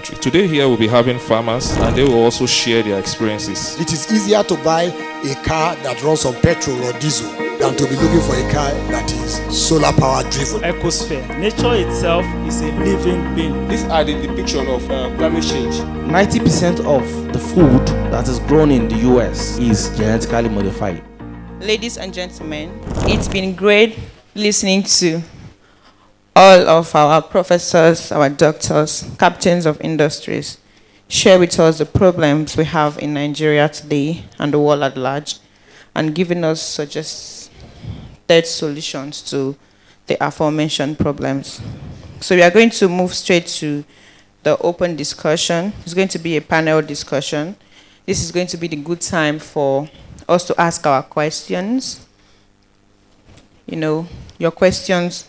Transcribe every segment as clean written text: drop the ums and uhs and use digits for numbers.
country. Today here we'll be having farmers and they will also share their experiences. It is easier to buy a car that runs on petrol or diesel than to be looking for a car that is solar power driven. Ecosphere. Nature itself is a living being. These are the depiction of climate change. 90% of the food that is grown in the US is genetically modified. Ladies and gentlemen, it's been great listening to all of our professors, our doctors, captains of industries share with us the problems we have in Nigeria today and the world at large, and giving us suggested solutions to the aforementioned problems. So we are going to move straight to the open discussion. It's going to be a panel discussion. This is going to be the good time for us to ask our questions. You know, your questions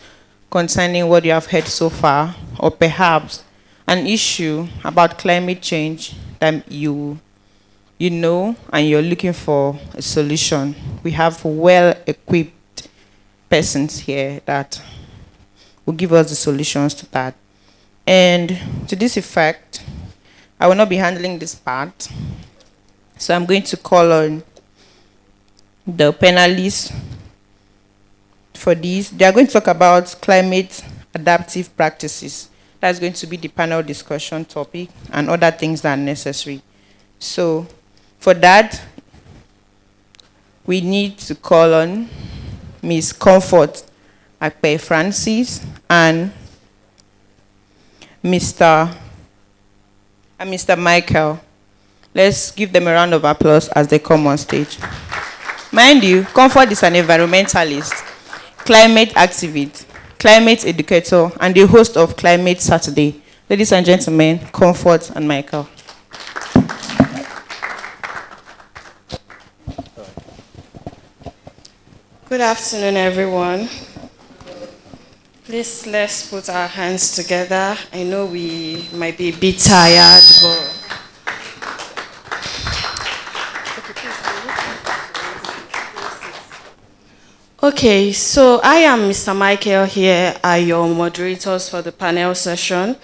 concerning what you have heard so far, or perhaps an issue about climate change that you know and you're looking for a solution. We have well-equipped persons here that will give us the solutions to that. And to this effect, I will not be handling this part. So I'm going to call on the panelists for this. They are going to talk about climate adaptive practices. That's going to be the panel discussion topic and other things that are necessary. So for that, we need to call on Ms. Comfort Akpe Francis and Mr. Michael. Let's give them a round of applause as they come on stage. Mind you, Comfort is an environmentalist, climate activist, climate educator, and the host of Climate Saturday. Ladies and gentlemen, Comfort and Michael. Good afternoon, everyone. Please, let's put our hands together. I know we might be a bit tired, but okay, so I am Mr. Michael here, are your moderators for the panel session,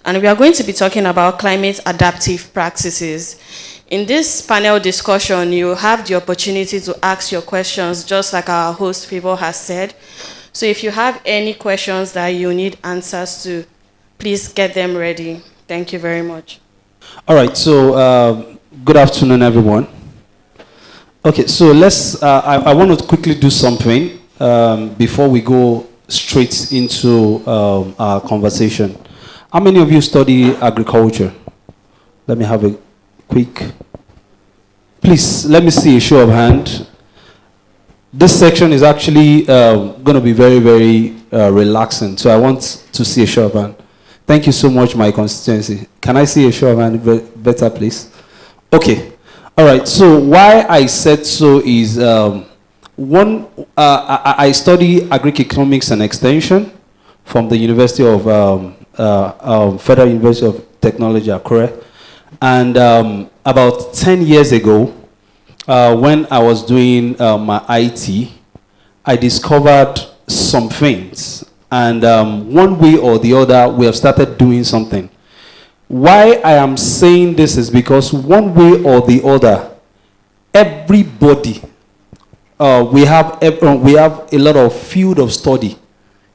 and we are going to be talking about climate adaptive practices. In this panel discussion, you have the opportunity to ask your questions, just like our host Favor has said. So if you have any questions that you need answers to, please get them ready. Thank you very much. All right, so good afternoon, everyone. Okay, so let's, I want to quickly do something before we go straight into our conversation. How many of you study agriculture? Let me have a quick, please, let me see a show of hand. This section is actually going to be very, very relaxing, so I want to see a show of hand. Thank you so much, my constituency. Can I see a show of hand better, please? Okay. All right, so why I said so is, I study agri-economics and extension from the University of, Federal University of Technology, Accra. And about 10 years ago, when I was doing my IT, I discovered some things. And one way or the other, we have started doing something. Why I am saying this is because one way or the other, everybody, we have a lot of field of study.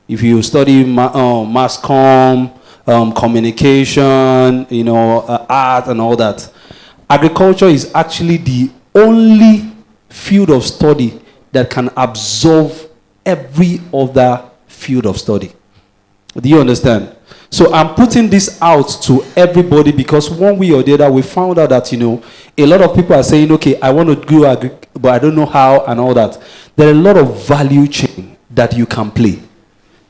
If you study mass comm, communication, you know, art and all that, agriculture is actually the only field of study that can absorb every other field of study. Do you understand? So I'm putting this out to everybody because one way or the other, we found out that, you know, a lot of people are saying, okay, I want to do agri, but I don't know how and all that. There are a lot of value chain that you can play.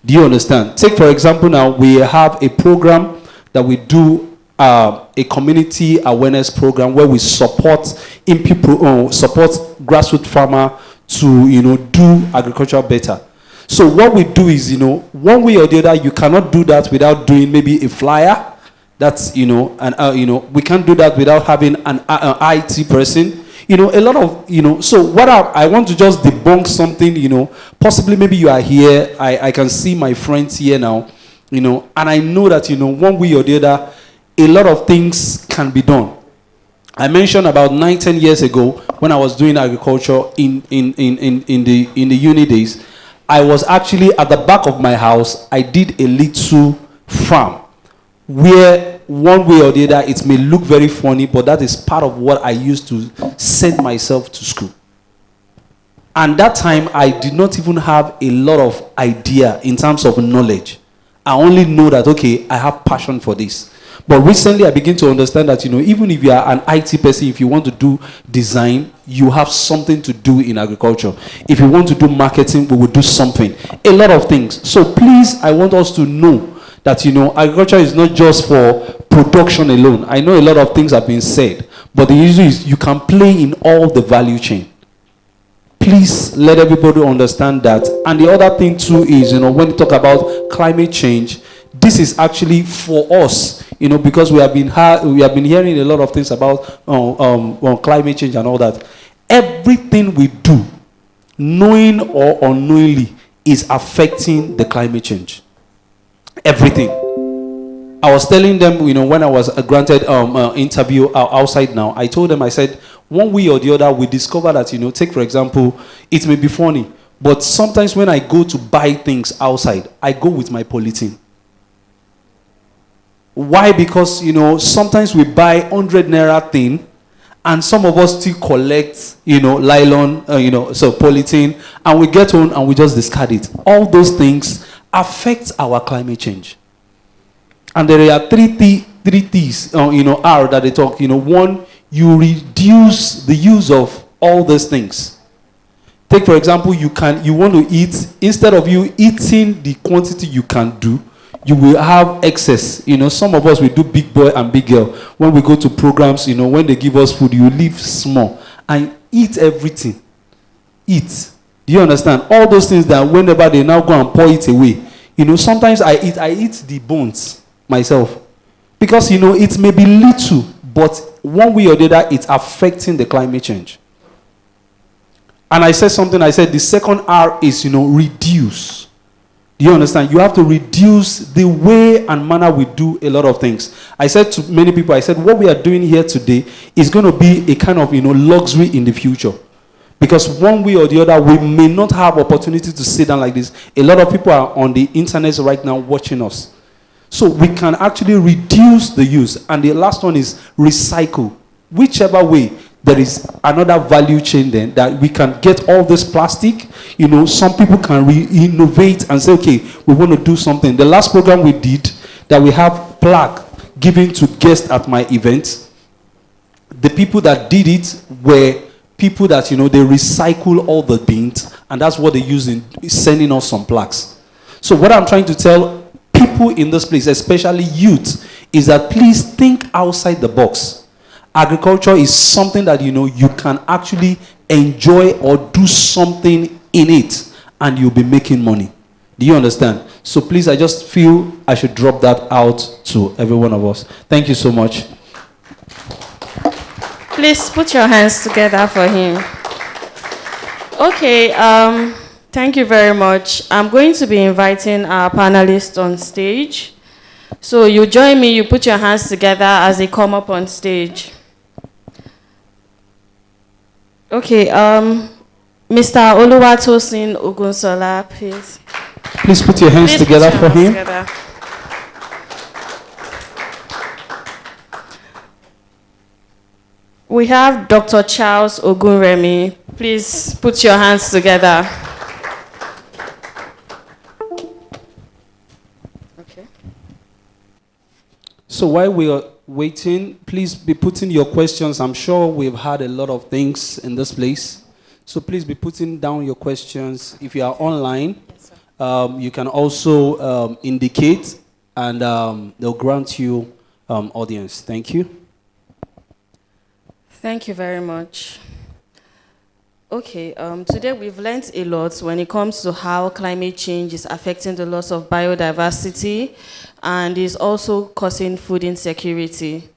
Do you understand? Take, for example, now we have a program that we do, a community awareness program where we support support grassroots farmer to, you know, do agriculture better. So what we do is, you know, one way or the other, you cannot do that without doing maybe a flyer. That's, you know, and you know, we can't do that without having an IT person. You know, a lot of, you know, so what I want to just debunk something, you know, possibly maybe you are here, I can see my friends here now, you know, and I know that, you know, one way or the other, a lot of things can be done. I mentioned about 9-10 years ago when I was doing agriculture in the uni days, I was actually at the back of my house. I did a little farm where one way or the other it may look very funny, but that is part of what I used to send myself to school. And that time I did not even have a lot of idea in terms of knowledge. I only know that, okay, I have passion for this. But recently I begin to understand that, even if you are an IT person, if you want to do design, you have something to do in agriculture. If you want to do marketing, we will do something. A lot of things. So please, I want us to know that, agriculture is not just for production alone. I know a lot of things have been said, but the issue is you can play in all the value chain. Please let everybody understand that. And the other thing too is, when you talk about climate change, this is actually for us, because we have been hearing a lot of things about climate change and all that. Everything we do, knowing or unknowingly, is affecting the climate change. Everything. I was telling them, when I was granted interview outside now, I told them, I said, one way or the other, we discover that, take for example, it may be funny, but sometimes when I go to buy things outside, I go with my polythene. Why? Because, sometimes we buy 100 naira thing, and some of us still collect, nylon, so polythene, and we get home and we just discard it. All those things affect our climate change. And there are three T's, R that they talk. One, you reduce the use of all those things. Take for example, you want to eat, instead of you eating the quantity you can do, you will have excess. Some of us will do big boy and big girl. When we go to programs, when they give us food, you leave small and eat everything. Eat. Do you understand? All those things that whenever they now go and pour it away. Sometimes I eat the bones myself. Because, it may be little, but one way or the other, it's affecting the climate change. And I said something, I said the second R is, reduce. Do you understand? You have to reduce the way and manner we do a lot of things. I said to many people, I said, what we are doing here today is going to be a kind of, luxury in the future. Because one way or the other, we may not have opportunity to sit down like this. A lot of people are on the internet right now watching us. So we can actually reduce the use. And the last one is recycle. Whichever way, there is another value chain then that we can get all this plastic. Some people can re-innovate and say, okay, we want to do something. The last program we did, that we have plaque given to guests at my event, the people that did it were people that, they recycle all the bins, and that's what they use in sending us some plaques. So what I'm trying to tell people in this place, especially youth, is that please think outside the box. Agriculture is something that, you can actually enjoy or do something in it, and you'll be making money. Do you understand? So please, I just feel I should drop that out to every one of us. Thank you so much. Please put your hands together for him. Okay, thank you very much. I'm going to be inviting our panelists on stage. So you join me, you put your hands together as they come up on stage. Okay, Mr. Oluwatosin Ogunsola, please. Please put your hands together for him. Together. We have Dr. Charles Ogunremi. Please put your hands together. Okay. So while we are waiting, please be putting your questions. I'm sure we've had a lot of things in this place. So please be putting down your questions. If you are online, you can also indicate, and they'll grant you audience. Thank you. Thank you very much. Okay, today we've learned a lot when it comes to how climate change is affecting the loss of biodiversity and is also causing food insecurity.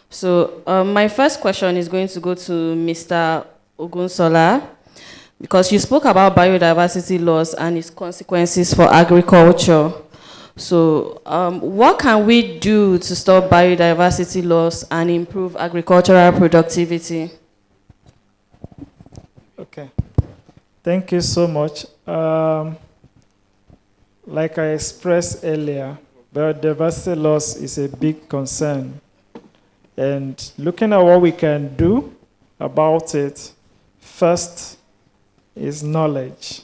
So my first question is going to go to Mr. Ogunsola, because you spoke about biodiversity loss and its consequences for agriculture. So, what can we do to stop biodiversity loss and improve agricultural productivity? Okay. Thank you so much. Like I expressed earlier, biodiversity loss is a big concern. And looking at what we can do about it, first is knowledge.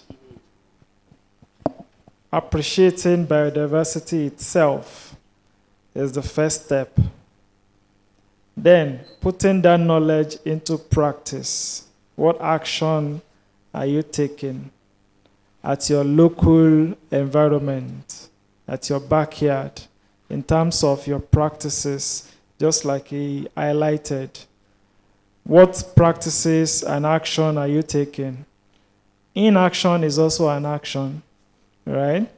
Appreciating biodiversity itself is the first step. Then, putting that knowledge into practice. What action are you taking at your local environment, at your backyard, in terms of your practices, just like he highlighted? What practices and action are you taking? Inaction is also an action, right?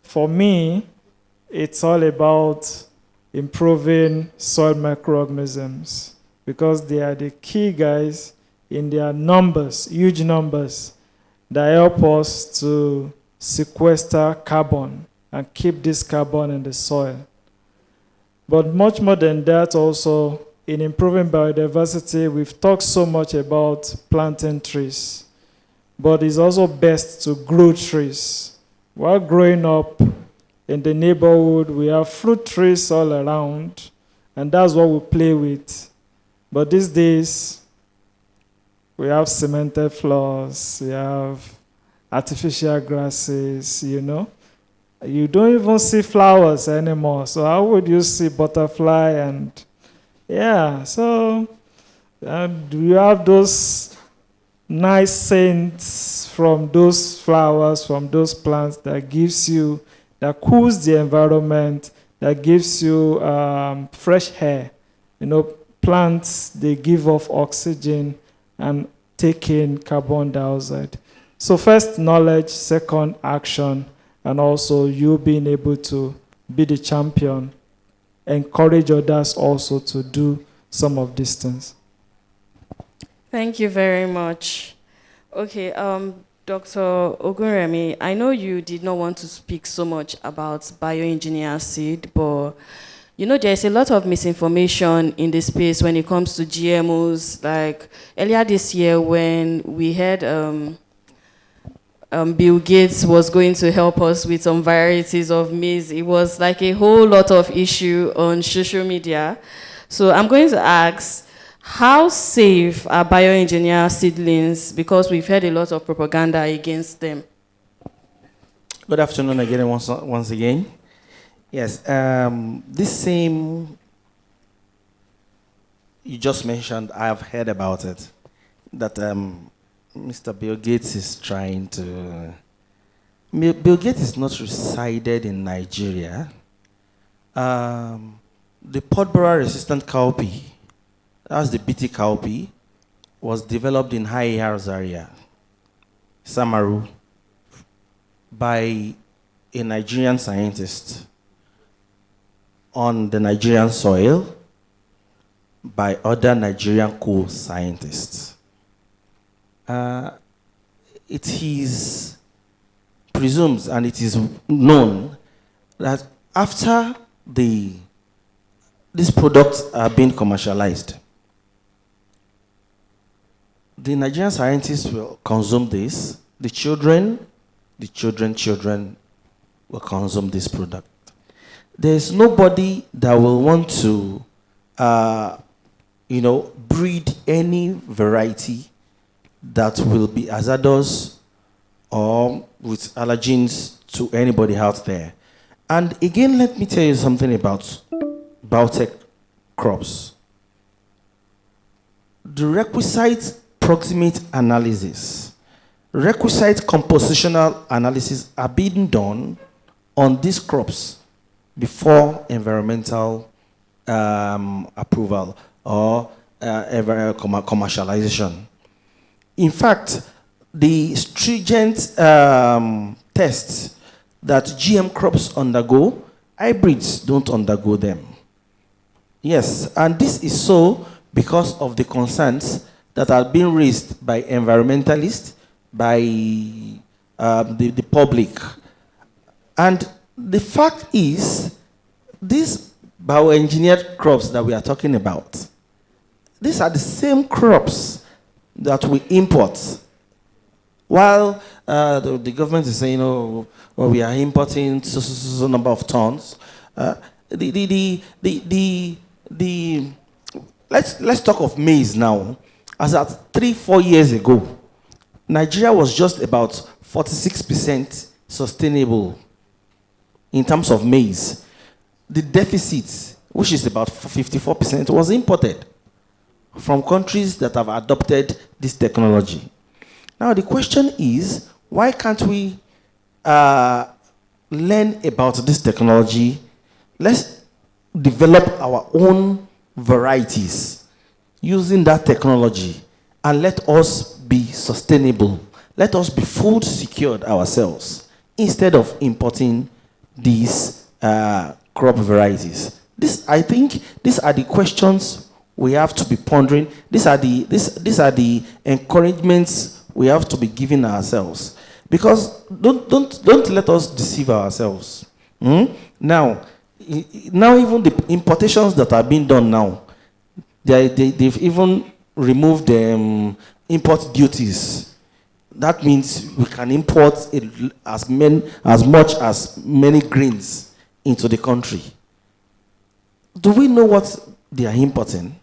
For me, it's all about improving soil microorganisms because they are the key guys in their numbers, huge numbers, that help us to sequester carbon and keep this carbon in the soil. But much more than that also, in improving biodiversity, we've talked so much about planting trees, but it's also best to grow trees. While growing up in the neighborhood, we have fruit trees all around, and that's what we play with. But these days, we have cemented floors, we have artificial grasses, you know. You don't even see flowers anymore. So how would you see butterfly and, yeah, so do you have those nice scents from those flowers, from those plants that gives you, that cools the environment, that gives you fresh air. You know, plants, they give off oxygen and take in carbon dioxide. So first, knowledge, second, action, and also you being able to be the champion, encourage others also to do some of these things. Thank you very much. Okay, Dr. Ogunremi, I know you did not want to speak so much about bioengineered seed, but you know there's a lot of misinformation in this space when it comes to GMOs. Like earlier this year when we heard Bill Gates was going to help us with some varieties of maize, it was like a whole lot of issue on social media. So I'm going to ask, how safe are bioengineered seedlings? Because we've heard a lot of propaganda against them. Good afternoon again, once again. Yes, this same you just mentioned, I have heard about it, that Mr. Bill Gates is trying to... Bill Gates is not resided in Nigeria. The Podborough resistant cowpea, that's the BT cowpea, was developed in High Zaria, Samaru, by a Nigerian scientist on the Nigerian soil by other Nigerian co-scientists. It is presumed and it is known that after these products are being commercialized, the Nigerian scientists will consume this. The children will consume this product. There's nobody that will want to, breed any variety that will be hazardous or with allergens to anybody out there. And again, let me tell you something about biotech crops. The requisite proximate analysis, requisite compositional analysis are being done on these crops before environmental approval or commercialization. In fact, the stringent tests that GM crops undergo, hybrids don't undergo them. Yes, and this is so because of the concerns that are being raised by environmentalists, by the public. And the fact is, these bioengineered crops that we are talking about, these are the same crops that we import. While the government is saying, oh, well, we are importing so number of tons, let's talk of maize now. As at 3-4 years ago, Nigeria was just about 46% sustainable in terms of maize. The deficit, which is about 54%, was imported from countries that have adopted this technology. Now the question is, why can't we learn about this technology? Let's develop our own varieties using that technology, and let us be sustainable. Let us be food secured ourselves instead of importing these crop varieties. I think these are the questions we have to be pondering. These are the encouragements we have to be giving ourselves. Because don't let us deceive ourselves. Now even the importations that are being done now, they've even removed import duties. That means we can import as much as many grains into the country. Do we know what they are importing?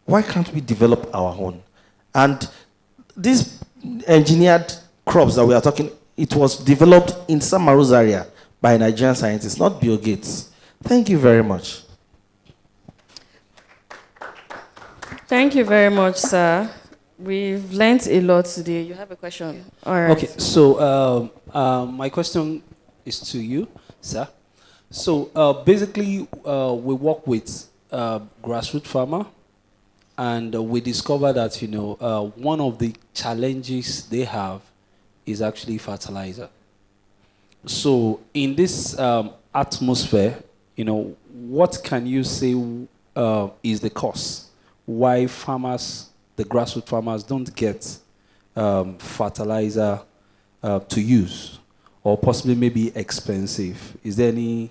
Why can't we develop our own? And these engineered crops that we are talking, it was developed in Samaru's area by Nigerian scientists, not Bill Gates. Thank you very much. Thank you very much, sir. We've learned a lot today. You have a question? All right. Okay, so my question is to you, sir. So basically, we work with grassroots farmer, and we discover that one of the challenges they have is actually fertilizer. So in this atmosphere, what can you say is the cause why farmers, the grassroots farmers, don't get fertilizer to use, or possibly maybe expensive? Is there any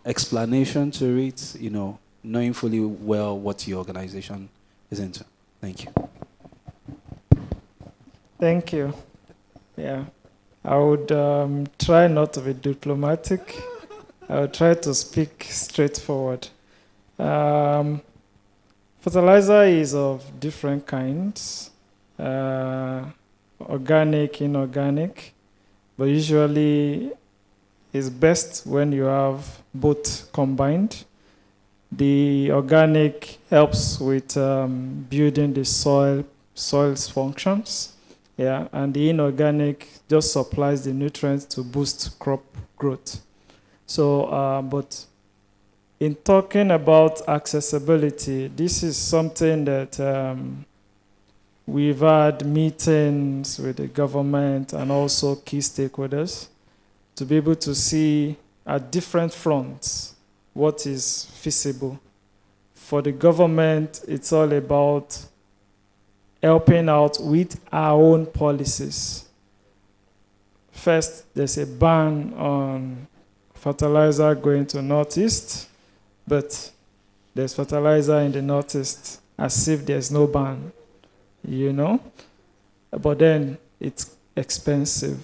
explanation to it, knowing fully well what your organization is into? Thank you. Thank you. Yeah. I would try not to be diplomatic. I would try to speak straightforward. Fertilizer is of different kinds, organic, inorganic, but usually it's best when you have both combined. The organic helps with building the soil's functions, and the inorganic just supplies the nutrients to boost crop growth. So, but in talking about accessibility, this is something that we've had meetings with the government and also key stakeholders to be able to see at different fronts what is feasible. For the government, it's all about helping out with our own policies. First, there's a ban on fertilizer going to Northeast, but there's fertilizer in the Northeast as if there's no ban, But then it's expensive.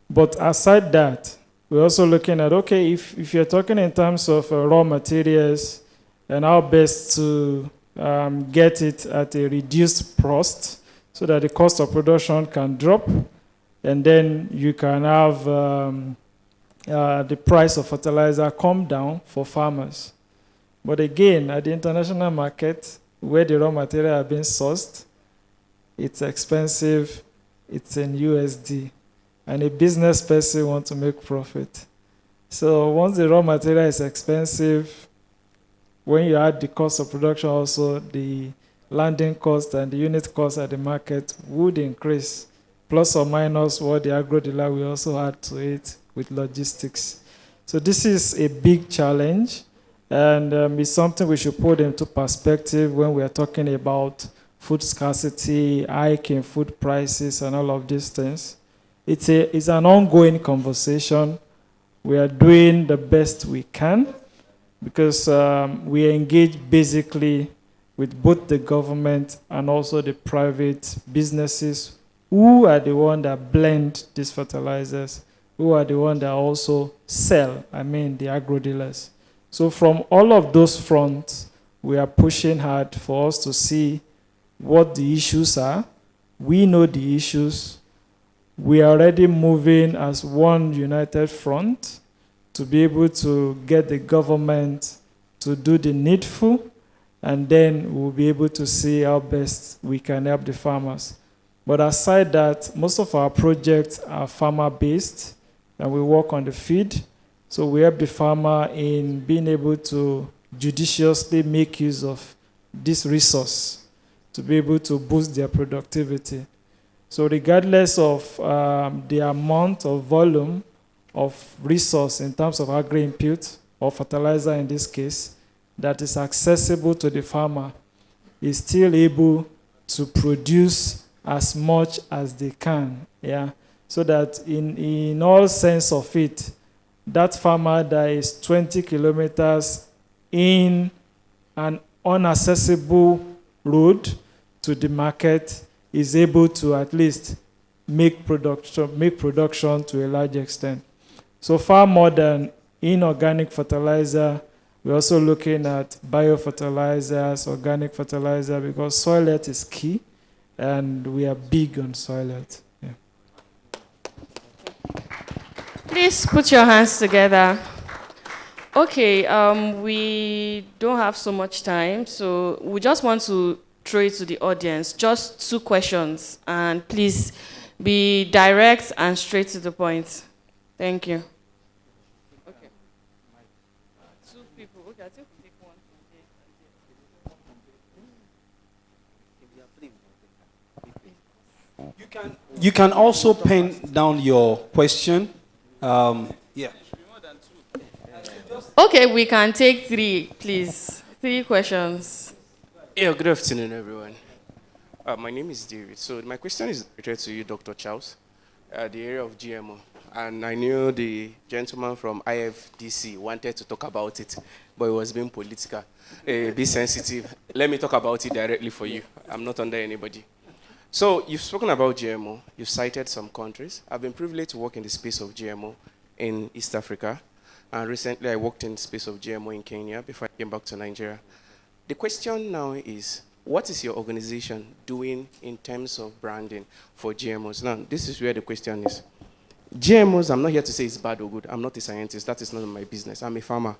But aside that, we're also looking at, okay, if you're talking in terms of raw materials and how best to get it at a reduced cost so that the cost of production can drop, and then you can have the price of fertilizer come down for farmers. But again, at the international market, where the raw material are being sourced, it's expensive, it's in USD, and a business person wants to make profit. So once the raw material is expensive, when you add the cost of production also, the landing cost and the unit cost at the market would increase, plus or minus what the agro dealer will also add to it with logistics. So this is a big challenge, and it's something we should put into perspective when we are talking about food scarcity, hike in food prices, and all of these things. it's an ongoing conversation. We are doing the best we can because we engage basically with both the government and also the private businesses who are the ones that blend these fertilizers, who are the ones that also sell, the agro dealers. So from all of those fronts, we are pushing hard for us to see what the issues are. We know the issues. We are already moving as one united front to be able to get the government to do the needful, and then we'll be able to see how best we can help the farmers. But aside that, most of our projects are farmer-based, and we work on the feed. So we help the farmer in being able to judiciously make use of this resource to be able to boost their productivity. So regardless of the amount of volume of resource in terms of agri-input or fertilizer in this case that is accessible to the farmer, is still able to produce as much as they can, so that in all sense of it, that farmer that is 20 kilometers in an inaccessible road to the market is able to at least make production to a large extent. So far more than inorganic fertilizer, we're also looking at biofertilizers, organic fertilizer, because soil health is key, and we are big on soil health. Yeah. Please put your hands together. Okay, we don't have so much time, so we just want to throw it to the audience. Just 2 questions, and please be direct and straight to the point. Thank you. Okay. 2 people. Okay, I think we'll take one from there. You can also pen down your question. Yeah. Okay, we can take 3, please. 3 questions. Yeah, good afternoon, everyone. My name is David. So my question is directed to you, Dr. Charles, the area of GMO. And I knew the gentleman from IFDC wanted to talk about it, but it was being political, be sensitive. Let me talk about it directly for you. I'm not under anybody. So you've spoken about GMO. You've cited some countries. I've been privileged to work in the space of GMO in East Africa. And recently I worked in the space of GMO in Kenya before I came back to Nigeria. The question now is, what is your organization doing in terms of branding for GMOs? Now, this is where the question is. GMOs, I'm not here to say it's bad or good. I'm not a scientist. That is not my business. I'm a farmer,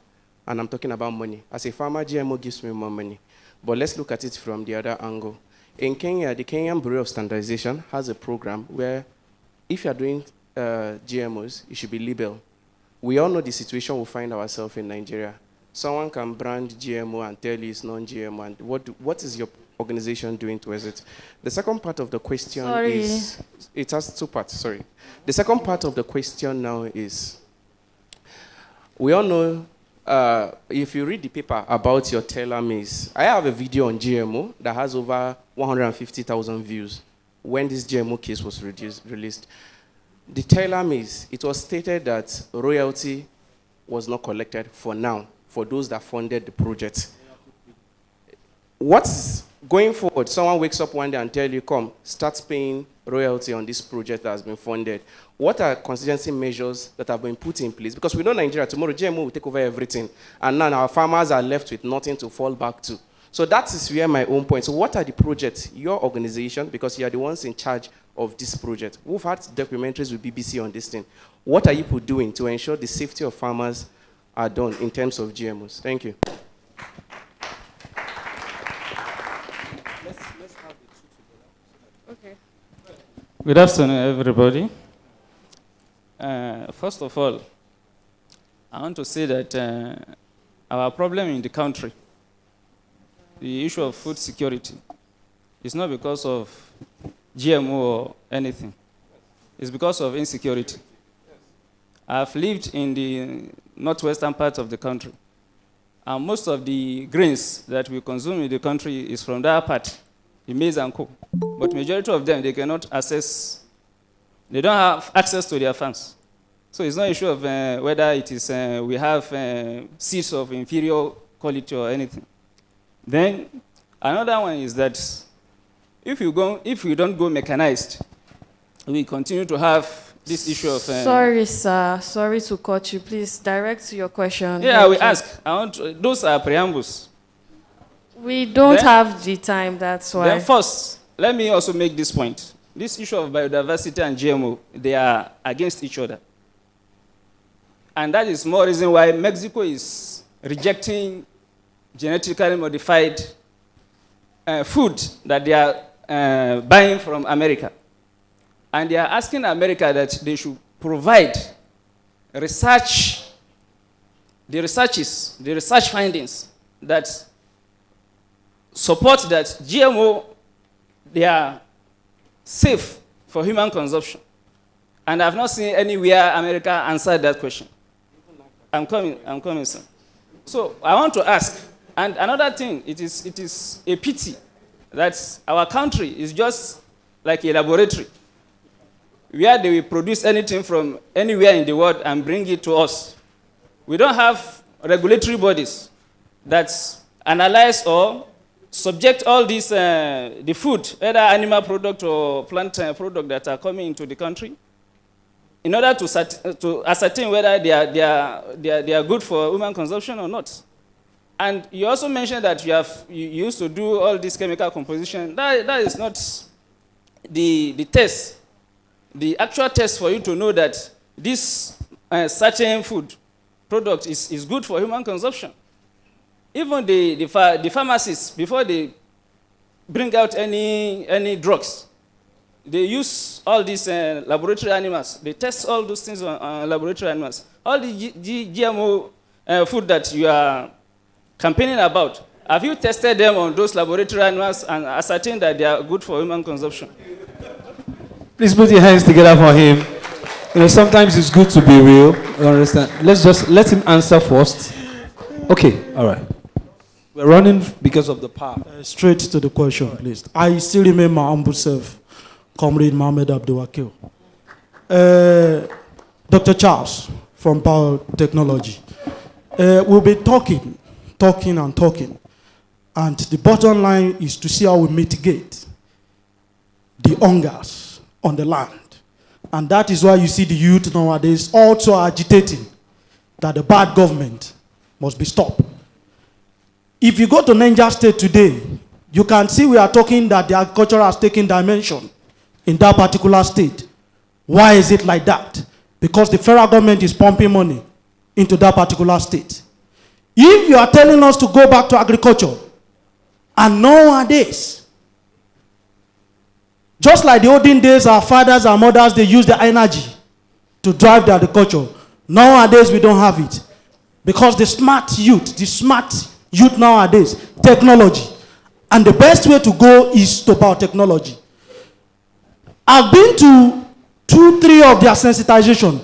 and I'm talking about money. As a farmer, GMO gives me more money. But let's look at it from the other angle. In Kenya, the Kenyan Bureau of Standardization has a program where if you're doing GMOs, it should be labeled. We all know the situation we find ourselves in Nigeria. Someone can brand GMO and tell you it's non-GMO. And what is your organization doing towards it? The second part of the question is... It has 2 parts, sorry. The second part of the question now is, we all know, if you read the paper about your telomeres, I have a video on GMO that has over 150,000 views when this GMO case was released. The telomeres, it was stated that royalty was not collected for now, for those that funded the project. What's going forward? Someone wakes up one day and tells you, come, start paying royalty on this project that has been funded. What are contingency measures that have been put in place? Because we know Nigeria, tomorrow GMO will take over everything. And now our farmers are left with nothing to fall back to. So that is where my own point. So what are the projects, your organization, because you are the ones in charge of this project. We've had documentaries with BBC on this thing. What are you doing to ensure the safety of farmers are done in terms of GMOs? Thank you. Okay. Good afternoon, everybody. First of all, I want to say that our problem in the country, the issue of food security, is not because of GMO or anything. It's because of insecurity. I've lived in the northwestern part of the country, and most of the grains that we consume in the country is from that part, the maize and co. But majority of them, they cannot access They don't have access to their farms. So it's not an issue of whether it is we have seeds of inferior quality or anything. Then another one is that if you don't go mechanized, we continue to have this issue of... Sorry, sir. Sorry to cut you. Please direct to your question. Yeah, we ask. Those are preambles. We don't have the time, that's why. Then first, let me also make this point. This issue of biodiversity and GMO, they are against each other. And that is more reason why Mexico is rejecting genetically modified food that they are buying from America. And they are asking America that they should provide the research findings that support that GMO, they are safe for human consumption. And I've not seen anywhere America answered that question. I'm coming, sir. So I want to ask, and another thing, it is a pity that our country is just like a laboratory where they will produce anything from anywhere in the world and bring it to us. We don't have regulatory bodies that analyze or subject all these, the food, either animal product or plant product that are coming into the country, in order to ascertain whether they are good for human consumption or not. And you also mentioned that you used to do all this chemical composition. That is not the test. The actual test for you to know that this certain food product is good for human consumption. Even the pharmacists, before they bring out any drugs, they use all these laboratory animals. They test all those things on laboratory animals. All the GMO food that you are campaigning about, have you tested them on those laboratory animals and ascertained that they are good for human consumption? Please put your hands together for him. You know, sometimes it's good to be real. You understand? Let's just let him answer first. Okay, all right. We're running because of the power. Straight to the question, please. I still remember my humble self, Comrade Mohamed Abdulwakil. Dr. Charles from Biotechnology. We'll be talking. And the bottom line is to see how we mitigate the hungers on the land. And that is why you see the youth nowadays also agitating that the bad government must be stopped. If you go to Niger State today, you can see we are talking that the agriculture has taken dimension in that particular state. Why is it like that? Because the federal government is pumping money into that particular state. If you are telling us to go back to agriculture, and nowadays, just like the olden days, our fathers and mothers, they use the energy to drive the agriculture. Nowadays, we don't have it. Because the smart youth nowadays, technology. And the best way to go is to biotechnology. I've been to 2-3 of their sensitization.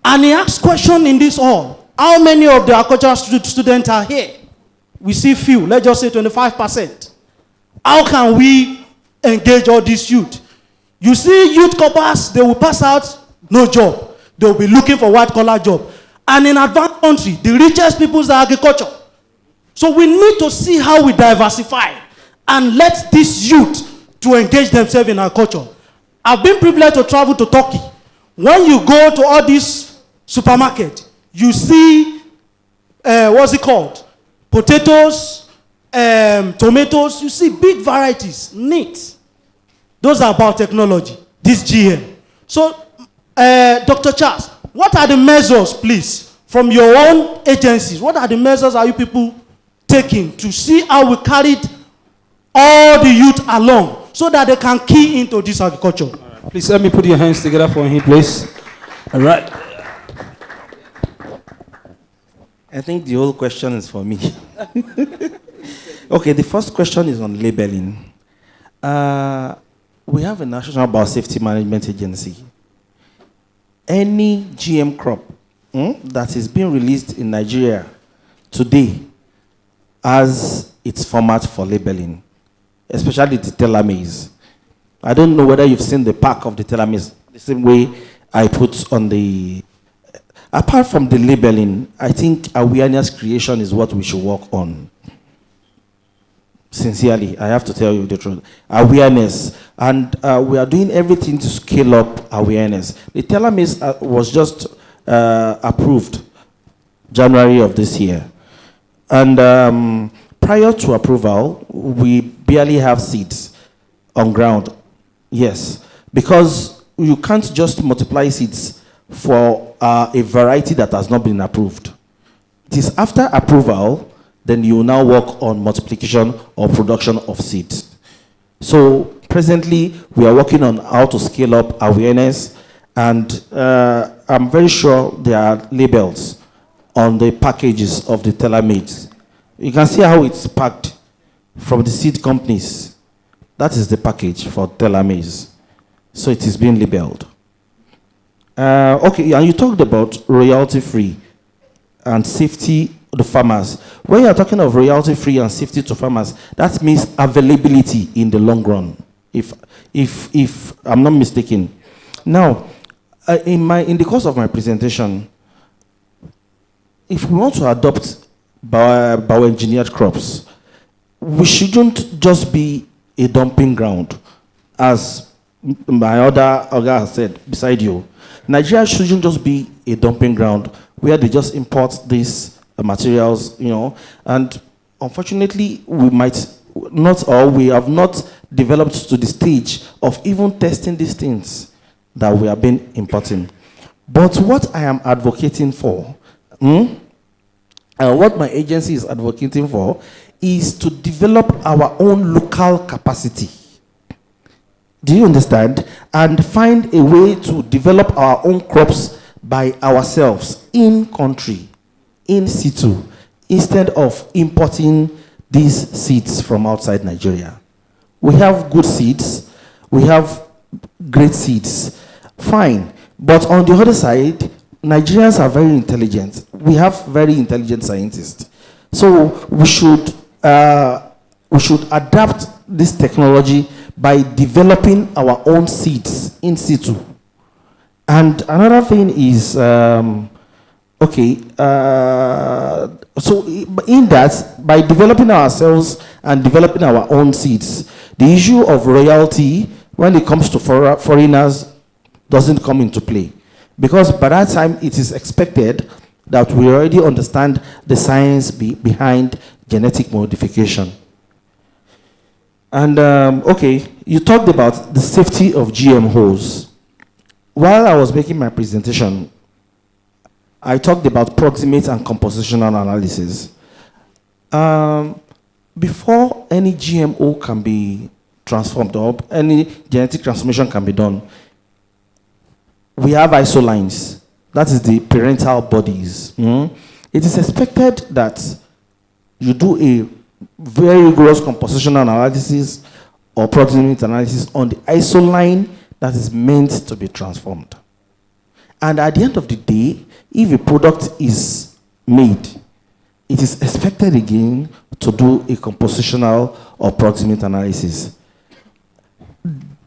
And he asked question in this hall. How many of the agricultural students are here? We see few, let's just say 25%. How can we engage all these youth? You see youth corpers, they will pass out, no job. They will be looking for white-collar job. And in advanced country, the richest people are agriculture. So we need to see how we diversify and let this youth to engage themselves in agriculture. I've been privileged to travel to Turkey. When you go to all these supermarkets, you see, what's it called? Potatoes, tomatoes, you see big varieties, neat. Those are about technology, this GM. So, Dr. Charles, what are the measures, please, from your own agencies? What are the measures are you people taking to see how we carried all the youth along so that they can key into this agriculture? Right. Please let me put your hands together for him, please. All right. I think the whole question is for me. Okay, the first question is on labeling. We have a National Biosafety Management Agency. Any GM crop that is being released in Nigeria today has its format for labeling, especially the telomeres. I don't know whether you've seen the pack of the telomeres. The same way I put on the, apart from the labeling, I think awareness creation is what we should work on. Sincerely, I have to tell you the truth. Awareness. And we are doing everything to scale up awareness. The telomeres was just approved January of this year. And prior to approval, we barely have seeds on ground. Yes. Because you can't just multiply seeds for a variety that has not been approved. It is after approval, then you now work on multiplication or production of seeds. So presently, we are working on how to scale up awareness, and I'm very sure there are labels on the packages of the telomeres. You can see how it's packed from the seed companies. That is the package for telomeres. So it is being labeled. Okay, and you talked about royalty-free and safety to the farmers. When you are talking of royalty-free and safety to farmers, that means availability in the long run, if I'm not mistaken. Now, in the course of my presentation, if we want to adopt bioengineered crops, we shouldn't just be a dumping ground, as my other has said beside you. Nigeria shouldn't just be a dumping ground where they just import these materials, and unfortunately we might not, or we have not developed to the stage of even testing these things that we have been importing. But what I am advocating for, and what my agency is advocating for, is to develop our own local capacity. Do you understand? And find a way to develop our own crops by ourselves in country, in situ, instead of importing these seeds from outside Nigeria. We have good seeds, we have great seeds, fine. But on the other side, Nigerians are very intelligent. We have very intelligent scientists. So we should adapt this technology by developing our own seeds in situ. And another thing is, so in that, by developing ourselves and developing our own seeds, the issue of royalty, when it comes to foreigners, doesn't come into play. Because by that time, it is expected that we already understand the science behind genetic modification. And, you talked about the safety of GMOs. While I was making my presentation, I talked about proximate and compositional analysis. Before any GMO can be transformed or any genetic transformation can be done, we have isolines. That is the parental bodies. It is expected that you do a very rigorous compositional analysis or proximate analysis on the isoline that is meant to be transformed. And at the end of the day, if a product is made, it is expected again to do a compositional or proximate analysis.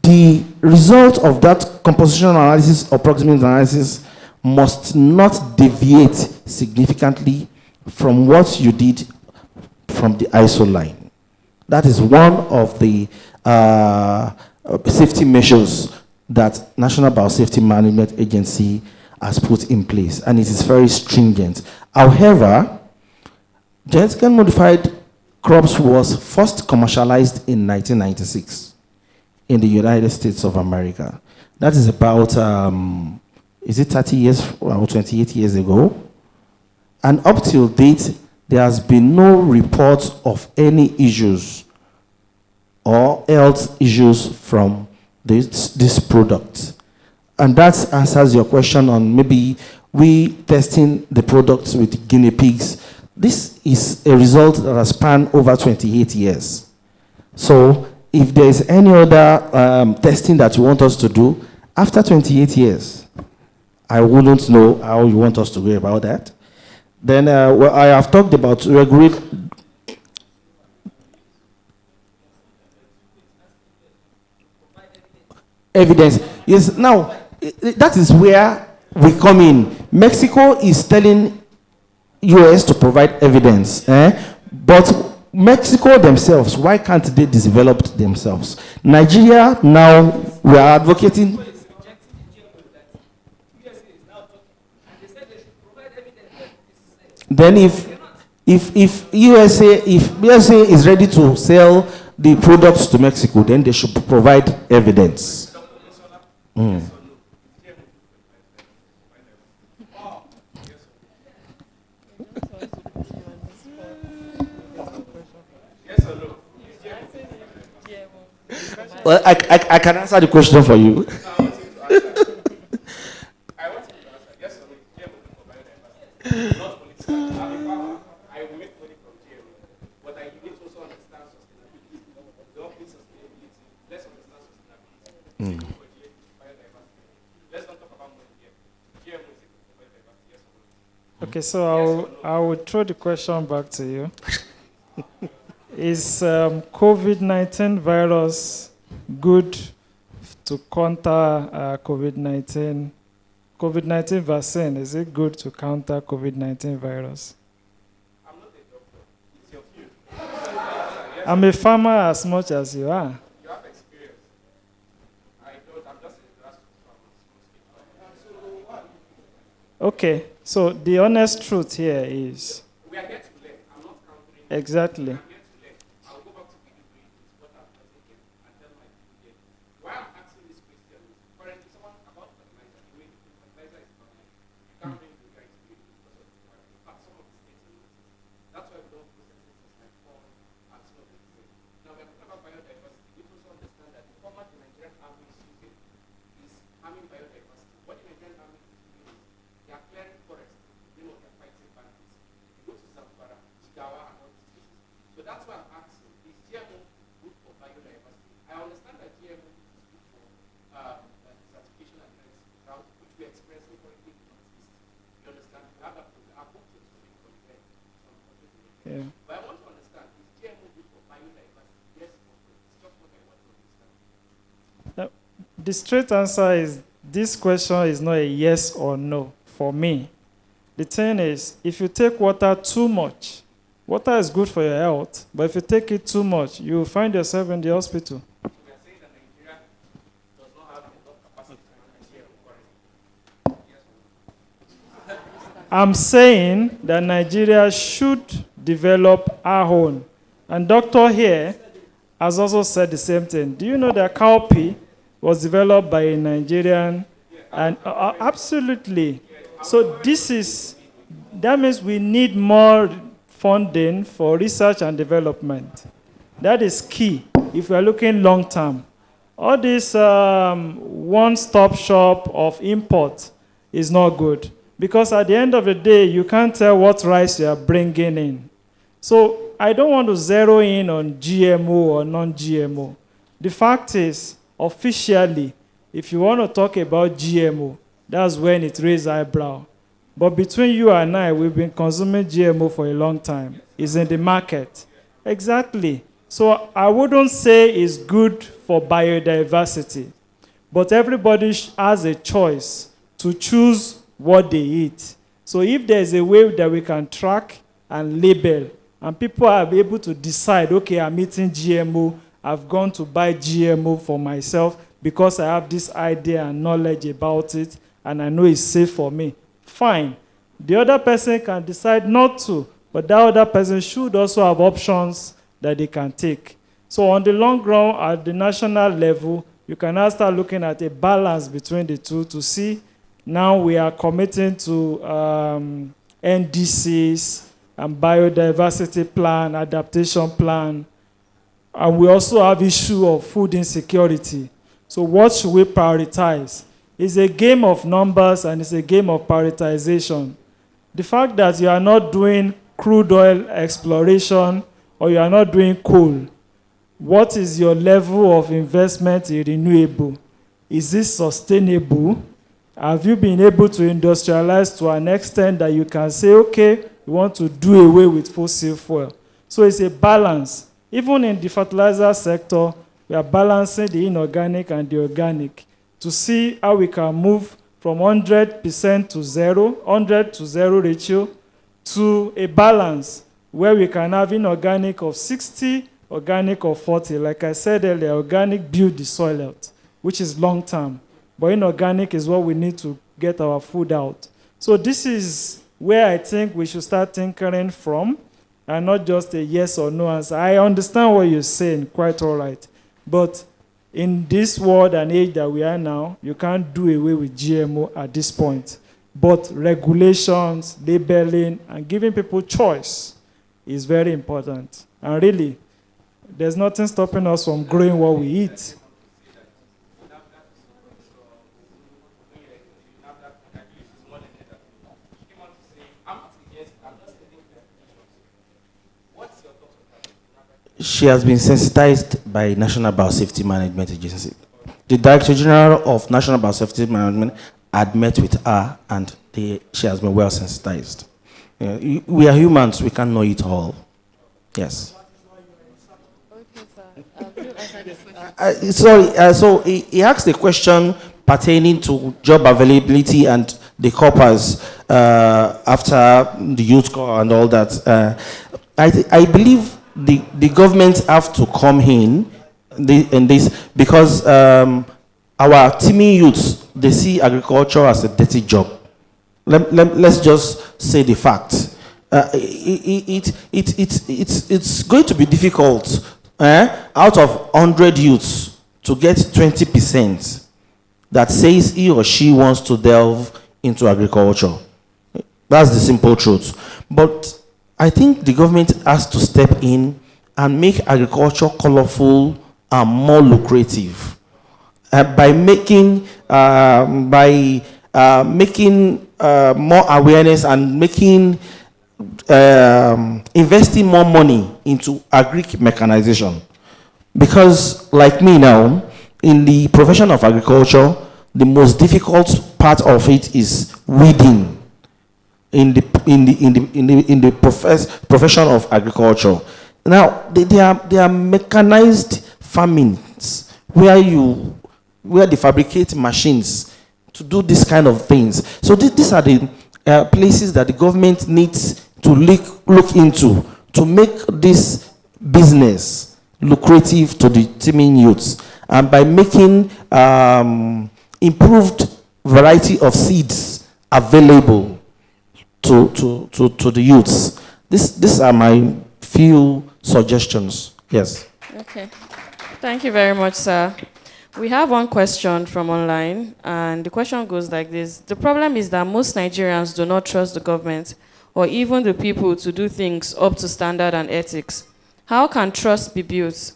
The result of that compositional analysis or proximate analysis must not deviate significantly from what you did from the isoline. That is one of the safety measures that National Biosafety Management Agency has put in place, and it is very stringent. However, genetically modified crops was first commercialized in 1996 in the United States of America. That is about, is it 30 years or 28 years ago? And up till date, there has been no report of any issues or health issues from this product. And that answers your question on maybe we testing the products with guinea pigs. This is a result that has spanned over 28 years. So if there is any other testing that you want us to do after 28 years, I wouldn't know how you want us to go about that. Then I have talked about regulate. Evidence. Yes, now, that is where we come in. Mexico is telling US to provide evidence, but Mexico themselves, why can't they develop themselves? Nigeria, now we are advocating. Then if USA is ready to sell the products to Mexico, then they should provide evidence. Well, I can answer the question for you. Okay, so I will throw the question back to you. Is COVID-19 virus good to counter COVID-19? COVID-19 vaccine, is it good to counter COVID-19 virus? I'm not a doctor. It's your field. I'm a farmer as much as you are. You have experience. I don't. I'm just a grassroots farmer. Okay, so the honest truth here is... We are here to learn. I'm not countering. Exactly. I'm here to learn. I'll go back to Pedigree with what I've not taken and tell my people here. Why I'm asking this question is, currently someone about fertilizer, the way the fertilizer is coming, you can't bring the guy to it because of the water. In fact, some of the states are not. That's why we don't process things like corn and some of the things. Now, we're talking about biodiversity. We also understand that the format the Nigerian army is using is harming biodiversity. What the Nigerian army is doing is they are clearing forests. They know they're fighting bandits. You go to Zamfara, Jigawa, and all these places. So that's why I'm asking, is GMO good for biodiversity? I understand that GMO is good for certification and health, which we're experiencing currently in the Northeast. You understand? We have that problem. Our books are being compared to some countries in the world. Yeah. But I want to understand, is GMO good for biodiversity? Yes or no? It's just what I want to understand. The straight answer is this question is not a yes or no for me. The thing is, if you take water too much, water is good for your health, but if you take it too much, you will find yourself in the hospital. We are saying that Nigeria does not have enough capacity to manage GMO currently. Yes or no? I'm saying that Nigeria should develop our own. And doctor here has also said the same thing. Do you know that cowpea was developed by a Nigerian? And absolutely. So that means we need more funding for research and development. That is key if we are looking long term. All this one-stop shop of import is not good, because at the end of the day, you can't tell what rice you are bringing in. So I don't want to zero in on GMO or non-GMO. The fact is, officially, if you want to talk about GMO, that's when it raises eyebrow. But between you and I, we've been consuming GMO for a long time. It's in the market. Exactly. So I wouldn't say it's good for biodiversity, but everybody has a choice to choose what they eat. So if there's a way that we can track and label, and people are able to decide, okay, I'm eating GMO, I've gone to buy GMO for myself because I have this idea and knowledge about it, and I know it's safe for me, fine. The other person can decide not to, but that other person should also have options that they can take. So on the long run, at the national level, you can now start looking at a balance between the two to see now we are committing to NDCs and biodiversity plan, adaptation plan, and we also have issue of food insecurity. So what should we prioritize? It's a game of numbers and it's a game of prioritization. The fact that you are not doing crude oil exploration or you are not doing coal, what is your level of investment in renewable? Is this sustainable? Have you been able to industrialize to an extent that you can say, okay, we want to do away with fossil fuel? So it's a balance. Even in the fertilizer sector, we are balancing the inorganic and the organic. to see how we can move from 100% to 100 to 0 ratio, to a balance where we can have inorganic of 60, organic of 40. Like I said earlier, organic build the soil out, which is long term. But inorganic is what we need to get our food out. So this is where I think we should start tinkering from, and not just a yes or no answer. I understand what you're saying, quite all right. But in this world and age that we are now, you can't do away with GMO at this point. But regulations, labeling, and giving people choice is very important. And really, there's nothing stopping us from growing what we eat. She has been sensitized by National Biosafety Management Agency. The Director General of National Biosafety Management had met with her, and she has been well sensitized. We are humans, we can't know it all. Yes. So he asked a question pertaining to job availability and the corpers after the youth corps and all that. I believe the government have to come in this because our teeming youths, they see agriculture as a dirty job. Let's just say the fact. It's going to be difficult out of 100 youths to get 20% that says he or she wants to delve into agriculture. That's the simple truth. But I think the government has to step in and make agriculture colorful and more lucrative by making more awareness and making investing more money into agric mechanization. Because like me now, in the profession of agriculture, the most difficult part of it is weeding. In the profession of agriculture. Now they are mechanized farmings where they fabricate machines to do this kind of things. So these are the places that the government needs to look into to make this business lucrative to the teeming youths, and by making improved variety of seeds available to the youths. These are my few suggestions. Yes. Okay. Thank you very much, sir. We have one question from online, and the question goes like this. The problem is that most Nigerians do not trust the government or even the people to do things up to standard and ethics. How can trust be built?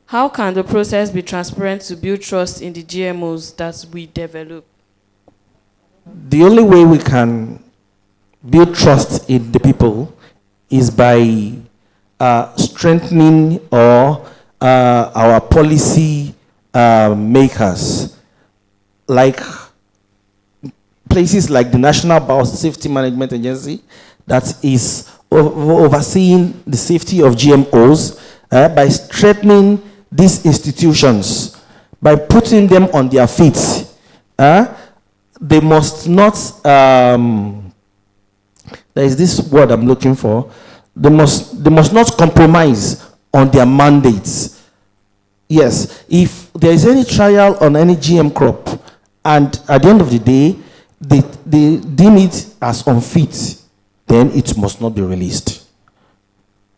How can the process be transparent to build trust in the GMOs that we develop? The only way we can build trust in the people is by strengthening our policy makers, like places like the National Biosafety Management Agency that is overseeing the safety of GMOs, by strengthening these institutions, by putting them on their feet. They must not, there is this word I'm looking for, they must not compromise on their mandates. Yes, if there is any trial on any GM crop, and at the end of the day, they deem it as unfit, then it must not be released.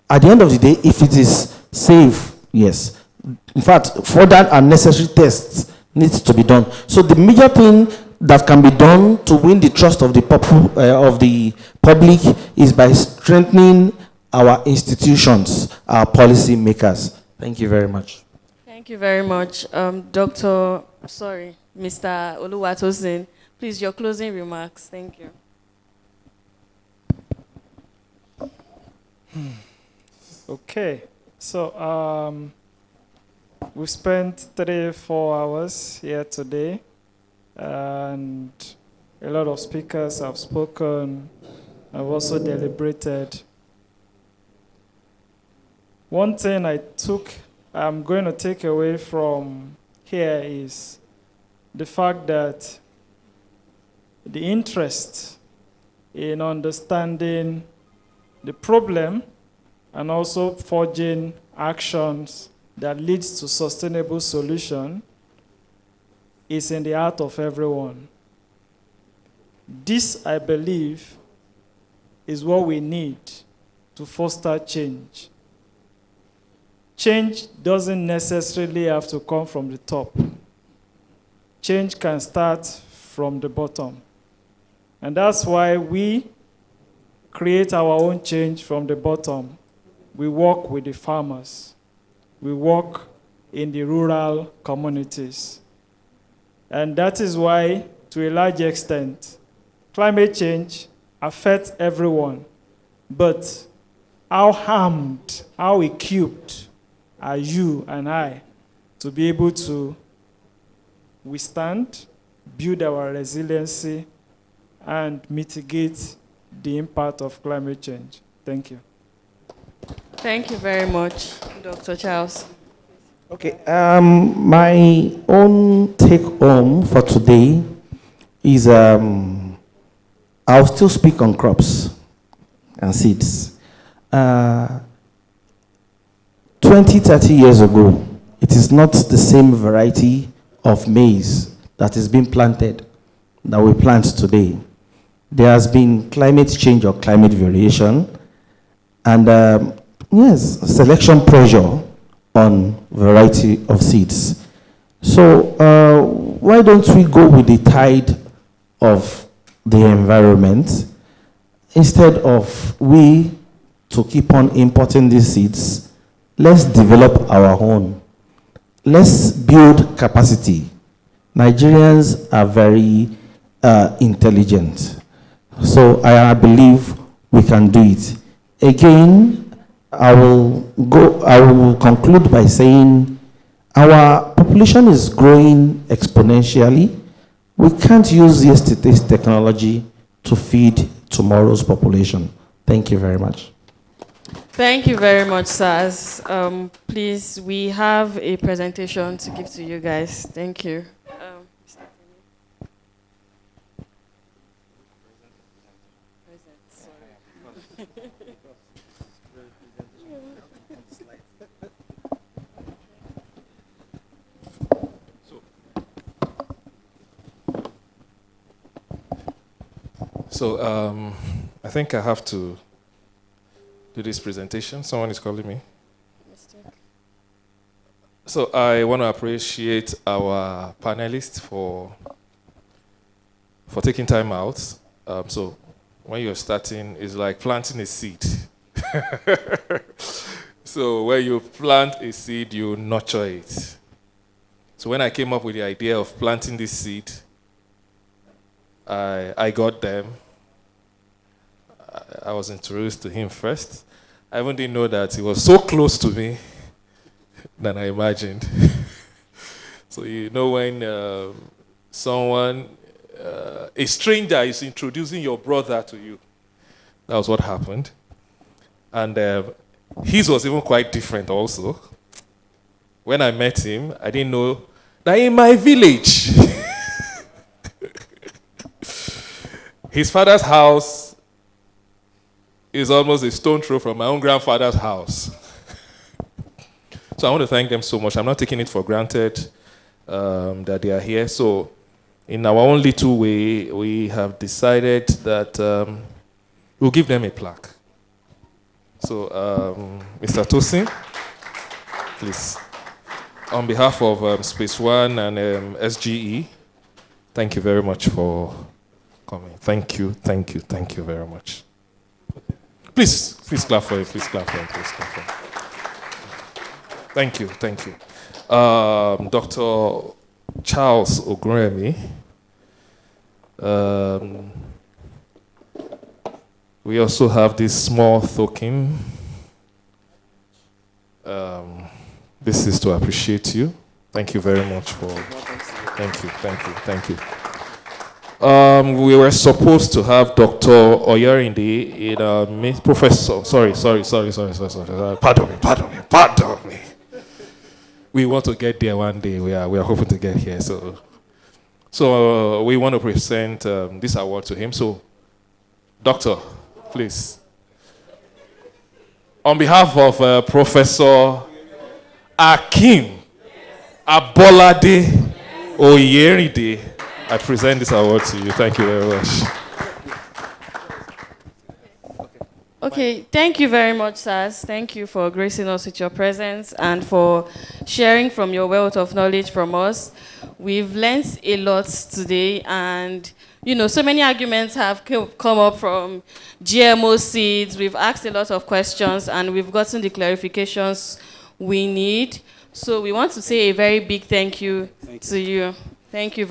At the end of the day, if it is safe, yes. In fact, further and necessary tests needs to be done. So the major thing that can be done to win the trust of the public is by strengthening our institutions, our policy makers. Thank you very much. Thank you very much. Mr. Oluwatosin, please, your closing remarks. Thank you. Okay, so we spent 3-4 hours here today, and a lot of speakers have spoken, have also deliberated. One thing I'm going to take away from here is the fact that the interest in understanding the problem and also forging actions that leads to sustainable solution is in the heart of everyone. This, I believe, is what we need to foster change. Change doesn't necessarily have to come from the top. Change can start from the bottom. And that's why we create our own change from the bottom. We work with the farmers. We work in the rural communities. And that is why, to a large extent, climate change affects everyone. But how armed, how equipped are you and I to be able to withstand, build our resiliency, and mitigate the impact of climate change? Thank you. Thank you very much, Dr. Charles. Okay, my own take home for today is I'll still speak on crops and seeds. 20, 30 years ago, it is not the same variety of maize that is being planted that we plant today. There has been climate change or climate variation, and yes, selection pressure on variety of seeds. So why don't we go with the tide of the environment instead of we to keep on importing these seeds? Let's develop our own. Let's build capacity. Nigerians are very intelligent. So I believe we can do it. Again, I will conclude by saying our population is growing exponentially. We can't use yesterday's technology to feed tomorrow's population. Thank you very much. Thank you very much, sirs. Please, we have a presentation to give to you guys. Thank you. So I think I have to do this presentation. Someone is calling me. So I want to appreciate our panelists for taking time out. So when you're starting, it's like planting a seed. So when you plant a seed, you nurture it. So when I came up with the idea of planting this seed, I got them. I was introduced to him first. I even didn't know that he was so close to me than I imagined. So you know when someone, a stranger is introducing your brother to you. That was what happened. And his was even quite different also. When I met him, I didn't know that in my village, his father's house is almost a stone throw from my own grandfather's house. So I want to thank them so much. I'm not taking it for granted that they are here. So in our own little way, we have decided that we'll give them a plaque. So Mr. Tosin, please. On behalf of Space One and SGE, thank you very much for coming. Thank you very much. Please clap for him. Please clap for him. Thank you. Dr. Charles Ogunremi. We also have this small token. This is to appreciate you. Thank you very much for. Thank you. We were supposed to have Dr. Oyerinde in Professor. Sorry. Pardon me. We want to get there one day. We are hoping to get here. So So we want to present this award to him. So, Doctor, please. On behalf of Professor Akim Abolade Oyeride, I present this award to you. Thank you very much. Okay, thank you very much, sirs. Thank you for gracing us with your presence and for sharing from your wealth of knowledge from us. We've learned a lot today, and so many arguments have come up from GMO seeds. We've asked a lot of questions, and we've gotten the clarifications we need. So we want to say a very big thank you to you. Thank you.